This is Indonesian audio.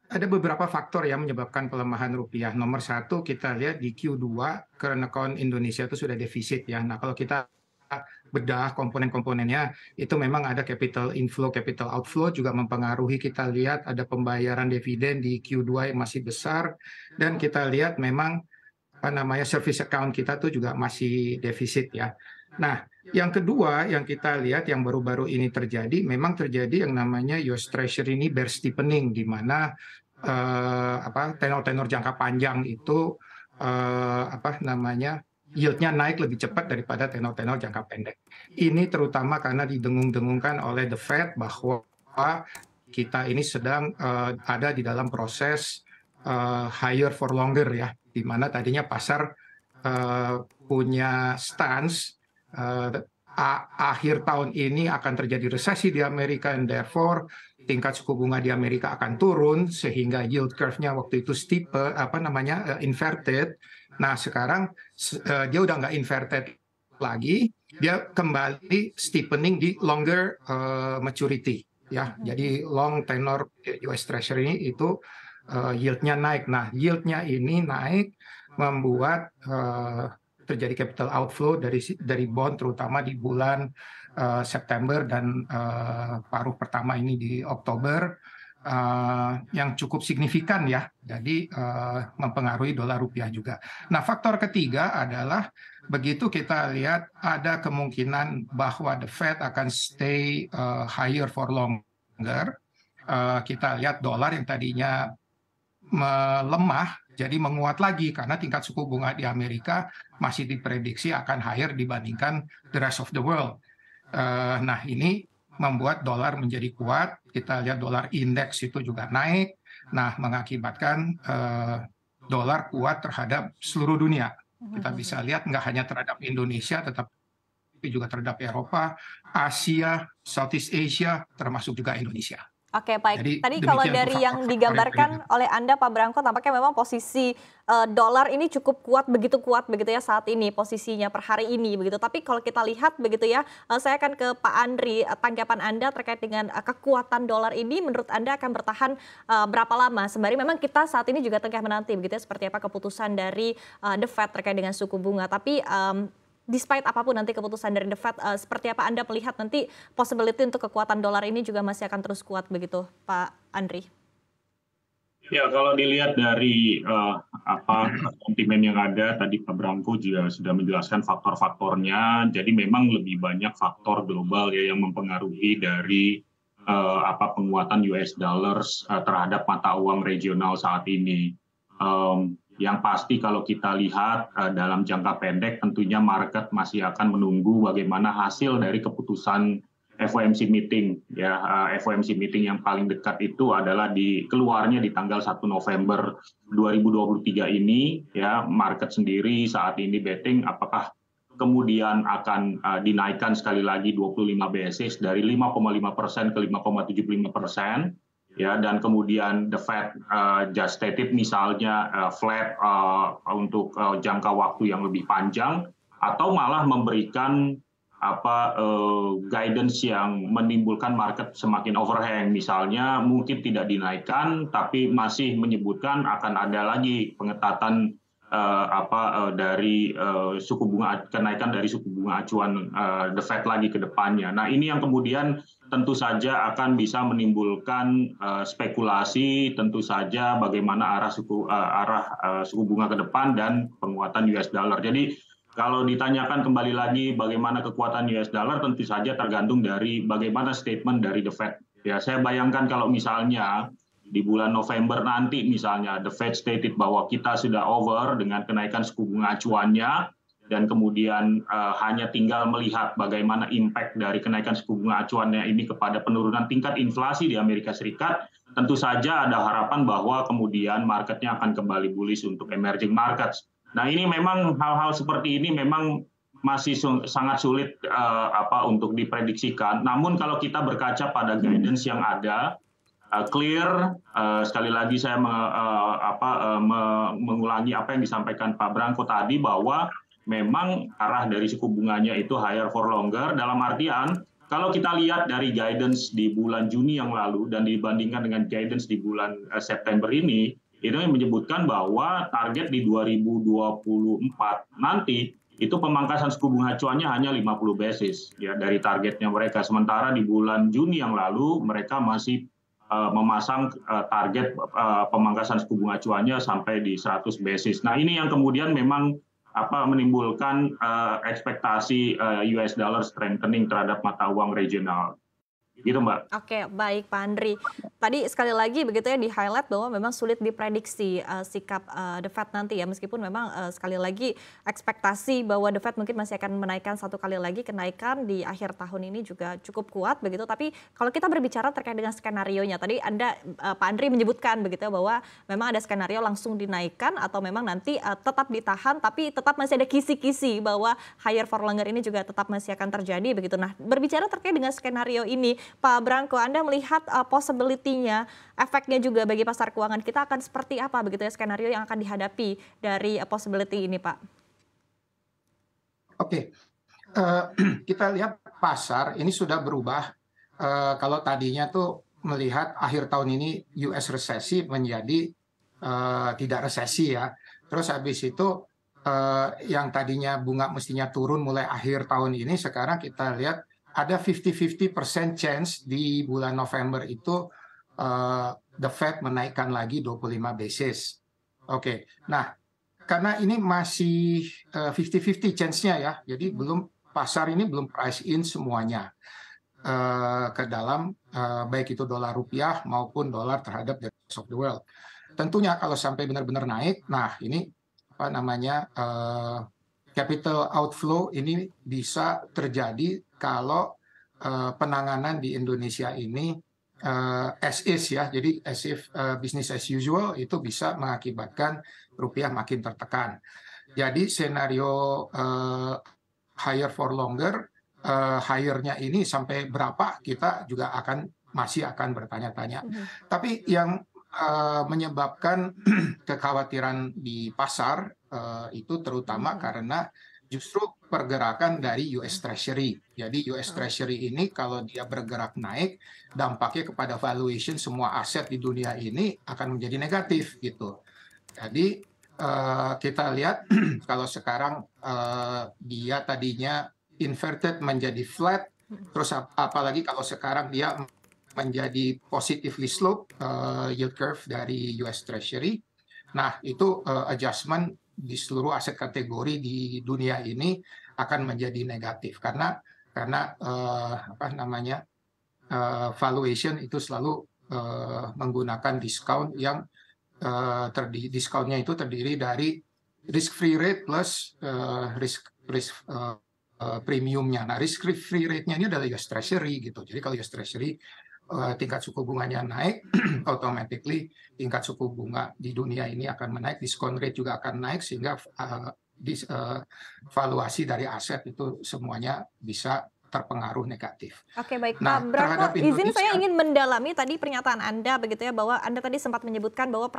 Ada beberapa faktor yang menyebabkan pelemahan rupiah. Nomor satu kita lihat di Q2 current account Indonesia itu sudah defisit ya. Nah kalau kita bedah komponen-komponennya itu memang ada capital inflow, capital outflow juga mempengaruhi. Kita lihat ada pembayaran dividen di Q2 yang masih besar dan kita lihat memang apa namanya service account kita tuh juga masih defisit ya. Nah, yang kedua yang kita lihat yang baru-baru ini terjadi, memang terjadi yang namanya US Treasury ini bear steepening, di mana apa tenor-tenor jangka panjang itu apa namanya yieldnya naik lebih cepat daripada tenor-tenor jangka pendek. Ini terutama karena didengung-dengungkan oleh the Fed bahwa kita ini sedang ada di dalam proses higher for longer ya, di mana tadinya pasar punya stance uh, akhir tahun ini akan terjadi resesi di Amerika, and therefore tingkat suku bunga di Amerika akan turun sehingga yield curve-nya waktu itu steep apa namanya inverted. Nah sekarang dia udah nggak inverted lagi, dia kembali steepening di longer maturity ya. Jadi long tenor US Treasury itu yield-nya naik. Nah, yield-nya ini naik membuat terjadi capital outflow dari bond terutama di bulan September dan paruh pertama ini di Oktober yang cukup signifikan ya. Jadi mempengaruhi dolar rupiah juga. Nah, faktor ketiga adalah begitu kita lihat ada kemungkinan bahwa the Fed akan stay higher for longer. Kita lihat dolar yang tadinya melemah jadi menguat lagi karena tingkat suku bunga di Amerika masih diprediksi akan higher dibandingkan the rest of the world. Nah ini membuat dolar menjadi kuat. Kita lihat dolar indeks itu juga naik. Nah mengakibatkan dolar kuat terhadap seluruh dunia. Kita bisa lihat nggak hanya terhadap Indonesia, tetapi juga terhadap Eropa, Asia, Southeast Asia, termasuk juga Indonesia. Oke, baik. Jadi Tadi kalau demikian dari yang faktor-faktor yang digambarkan oleh Anda, Pak Branko, tampaknya memang posisi dolar ini cukup kuat begitu ya saat ini posisinya per hari ini begitu. Tapi kalau kita lihat begitu ya, saya akan ke Pak Andri, tanggapan Anda terkait dengan kekuatan dolar ini menurut Anda akan bertahan berapa lama? Sembari memang kita saat ini juga tengah menanti begitu ya seperti apa keputusan dari The Fed terkait dengan suku bunga. Tapi despite apapun nanti keputusan dari The Fed, seperti apa Anda melihat nanti possibility untuk kekuatan dolar ini juga masih akan terus kuat begitu, Pak Andri? Ya, kalau dilihat dari sentimen yang ada, tadi Pak Branko juga sudah menjelaskan faktor-faktornya. Jadi memang lebih banyak faktor global ya yang mempengaruhi dari penguatan US dollars terhadap mata uang regional saat ini. Yang pasti kalau kita lihat dalam jangka pendek tentunya market masih akan menunggu bagaimana hasil dari keputusan FOMC meeting ya. FOMC meeting yang paling dekat itu adalah keluarnya di tanggal 1 November 2023 ini ya. Market sendiri saat ini betting apakah kemudian akan dinaikkan sekali lagi 25 basis dari 5,5% ke 5,75%. Ya, dan kemudian the Fed just stated misalnya flat untuk jangka waktu yang lebih panjang, atau malah memberikan guidance yang menimbulkan market semakin overhang, misalnya mungkin tidak dinaikkan tapi masih menyebutkan akan ada lagi pengetatan dari suku bunga, kenaikan dari suku bunga acuan the Fed lagi ke depannya. Nah ini yang kemudian tentu saja akan bisa menimbulkan spekulasi, tentu saja bagaimana arah suku bunga ke depan dan penguatan US dollar. Jadi kalau ditanyakan kembali lagi bagaimana kekuatan US dollar, tentu saja tergantung dari bagaimana statement dari the Fed. Ya, saya bayangkan kalau misalnya di bulan November nanti misalnya the Fed stated bahwa kita sudah over dengan kenaikan suku bunga acuannya, dan kemudian hanya tinggal melihat bagaimana impact dari kenaikan suku bunga acuannya ini kepada penurunan tingkat inflasi di Amerika Serikat, tentu saja ada harapan bahwa kemudian marketnya akan kembali bullish untuk emerging markets. Nah ini memang hal-hal seperti ini memang masih sangat sulit untuk diprediksikan. Namun kalau kita berkaca pada guidance yang ada, clear, sekali lagi saya mengulangi apa yang disampaikan Pak Branko tadi, bahwa memang arah dari suku bunganya itu higher for longer, dalam artian Kalau kita lihat dari guidance di bulan Juni yang lalu dan dibandingkan dengan guidance di bulan September ini, itu yang menyebutkan bahwa target di 2024 nanti itu pemangkasan suku bunga acuannya hanya 50 basis ya dari targetnya mereka. Sementara di bulan Juni yang lalu mereka masih memasang target pemangkasan suku bunga acuannya sampai di 100 basis. Nah, ini yang kemudian memang menimbulkan ekspektasi US dollar strengthening terhadap mata uang regional. Gitu, Mbak. Oke, baik Pak Andri. Tadi sekali lagi begitu ya di-highlight bahwa memang sulit diprediksi sikap The Fed nanti ya, meskipun memang sekali lagi ekspektasi bahwa The Fed mungkin masih akan menaikkan satu kali lagi kenaikan di akhir tahun ini juga cukup kuat begitu. Tapi kalau kita berbicara terkait dengan skenario-nya, tadi Pak Andri menyebutkan begitu ya bahwa memang ada skenario langsung dinaikkan atau memang nanti tetap ditahan tapi tetap masih ada kisi-kisi bahwa higher for longer ini juga tetap masih akan terjadi begitu. Nah, berbicara terkait dengan skenario ini, Pak Branko, Anda melihat possibility-nya, efeknya juga bagi pasar keuangan kita akan seperti apa begitu ya skenario yang akan dihadapi dari possibility ini, Pak? Oke, kita lihat pasar ini sudah berubah. Kalau tadinya tuh melihat akhir tahun ini US resesi menjadi tidak resesi ya. Terus habis itu yang tadinya bunga mestinya turun mulai akhir tahun ini, sekarang kita lihat ada 50-50% chance di bulan November itu the Fed menaikkan lagi 25 basis. Oke, nah karena ini masih 50-50 chance-nya ya, jadi pasar ini belum price in semuanya ke dalam baik itu dolar rupiah maupun dolar terhadap the rest of the world. Tentunya kalau sampai benar-benar naik, nah ini apa namanya capital outflow ini bisa terjadi kalau penanganan di Indonesia ini as is ya, jadi as if business as usual itu bisa mengakibatkan rupiah makin tertekan. Jadi skenario higher for longer, higher-nya ini sampai berapa kita juga masih akan bertanya-tanya. Tapi yang menyebabkan kekhawatiran di pasar itu terutama karena justru pergerakan dari US Treasury. Jadi US Treasury ini kalau dia bergerak naik, dampaknya kepada valuation semua aset di dunia ini akan menjadi negatif gitu. Jadi kita lihat kalau sekarang dia tadinya inverted menjadi flat, terus apalagi kalau sekarang dia menjadi positively slope yield curve dari US Treasury. Nah, itu adjustment di seluruh aset kategori di dunia ini akan menjadi negatif karena valuation itu selalu menggunakan diskon yang diskonnya itu terdiri dari risk free rate plus risk premiumnya. Nah, risk free rate-nya ini adalah US Treasury gitu. Jadi kalau US Treasury tingkat suku bunganya naik, automatically tingkat suku bunga di dunia ini akan menaik, diskon rate juga akan naik sehingga valuasi dari aset itu semuanya bisa terpengaruh negatif. Oke, baik Pak Branko, izin saya ingin mendalami tadi pernyataan Anda begitu ya bahwa Anda tadi sempat menyebutkan bahwa